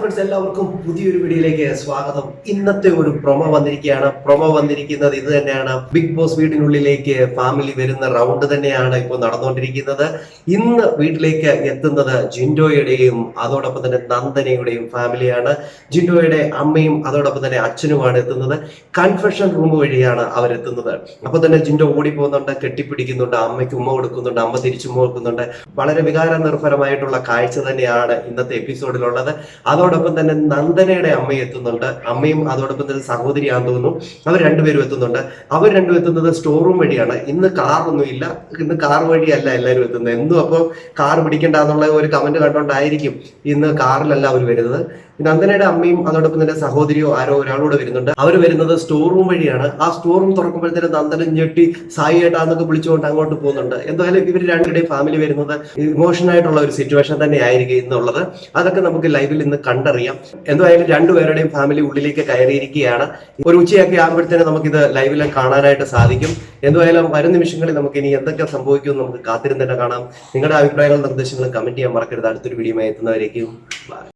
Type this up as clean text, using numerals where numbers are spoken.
Friends, എല്ലാവർക്കും പുതിയൊരു വീഡിയോയിലേക്ക് സ്വാഗതം. ഇന്നത്തെ ഒരു പ്രൊമോ വന്നിരിക്കുന്നത് ഇത് തന്നെയാണ്. ബിഗ് ബോസ് വീടിനുള്ളിലേക്ക് ഫാമിലി വരുന്ന റൗണ്ട് തന്നെയാണ് ഇപ്പോൾ നടന്നുകൊണ്ടിരിക്കുന്നത്. ഇന്ന് വീട്ടിലേക്ക് എത്തുന്നത് ജിൻഡോയുടെയും അതോടൊപ്പം തന്നെ നന്ദനയുടെയും ഫാമിലിയാണ്. ജിൻഡോയുടെ അമ്മയും അതോടൊപ്പം തന്നെ അച്ഛനുമാണ് എത്തുന്നത്. കൺഫെഷൻ റൂം വഴിയാണ് അവരെത്തുന്നത്. അപ്പൊ തന്നെ ജിൻഡോ ഓടി പോകുന്നുണ്ട്, കെട്ടിപ്പിടിക്കുന്നുണ്ട്, അമ്മയ്ക്ക് ഉമ്മ കൊടുക്കുന്നുണ്ട്, അമ്മ തിരിച്ചുമ്മ കൊടുക്കുന്നുണ്ട്. വളരെ വികാര നിർഭരമായിട്ടുള്ള കാഴ്ച തന്നെയാണ് ഇന്നത്തെ എപ്പിസോഡിലുള്ളത്. അതോടൊപ്പം തന്നെ നന്ദനയുടെ അമ്മ എത്തുന്നുണ്ട്. അമ്മയും അതോടൊപ്പം തന്നെ സഹോദരിയാന്ന് തോന്നുന്നു. അവർ രണ്ടുപേരും എത്തുന്നുണ്ട്. അവർ രണ്ടും എത്തുന്നത് സ്റ്റോർ റൂം വഴിയാണ്. ഇന്ന് കാറൊന്നും ഇല്ല, ഇന്ന് കാർ വഴിയല്ല എല്ലാവരും എത്തുന്നത്. എന്നും അപ്പോൾ കാർ പിടിക്കണ്ട എന്നുള്ള ഒരു കമന്റ് കണ്ടോണ്ടായിരിക്കും ഇന്ന് കാറിലല്ല അവർ വരുന്നത്. നന്ദനയുടെ അമ്മയും അതോടൊപ്പം തന്നെ സഹോദരിയോ ആരോ ഒരാളോട് വരുന്നുണ്ട്. അവർ വരുന്നത് സ്റ്റോർ റൂം വഴിയാണ്. ആ സ്റ്റോർ റൂം തുറക്കുമ്പോഴത്തേനും നന്ദന ഞെട്ടി സായി ഏട്ടാന്നൊക്കെ വിളിച്ചുകൊണ്ട് അങ്ങോട്ട് പോകുന്നുണ്ട്. എന്തായാലും ഇവർ രണ്ടുപേരുടെയും ഫാമിലി വരുന്നത് ഇമോഷണൽ ആയിട്ടുള്ള ഒരു സിറ്റുവേഷൻ തന്നെ ആയിരിക്കും എന്നുള്ളത്. അതൊക്കെ നമുക്ക് ലൈവിൽ ഇന്ന് കണ്ടറിയാം. എന്തായാലും രണ്ടുപേരുടെയും ഫാമിലി ഉള്ളിലേക്ക് കയറിയിരിക്കുകയാണ്. ഒരു ഉച്ചയൊക്കെ ആകുമ്പോഴത്തേനും നമുക്കിത് ലൈവിൽ കാണാനായിട്ട് സാധിക്കും. എന്തായാലും വരും നിമിഷങ്ങളിൽ നമുക്ക് ഇനി എന്തൊക്കെ സംഭവിക്കുമെന്ന് നമുക്ക് കാത്തിരുന്ന് തന്നെ കാണാം. നിങ്ങളുടെ അഭിപ്രായങ്ങളും നിർദ്ദേശങ്ങളും കമന്റ് ചെയ്യാൻ മറക്കരുത്. അടുത്തൊരു വീഡിയോ എത്തുന്നവരേക്കും.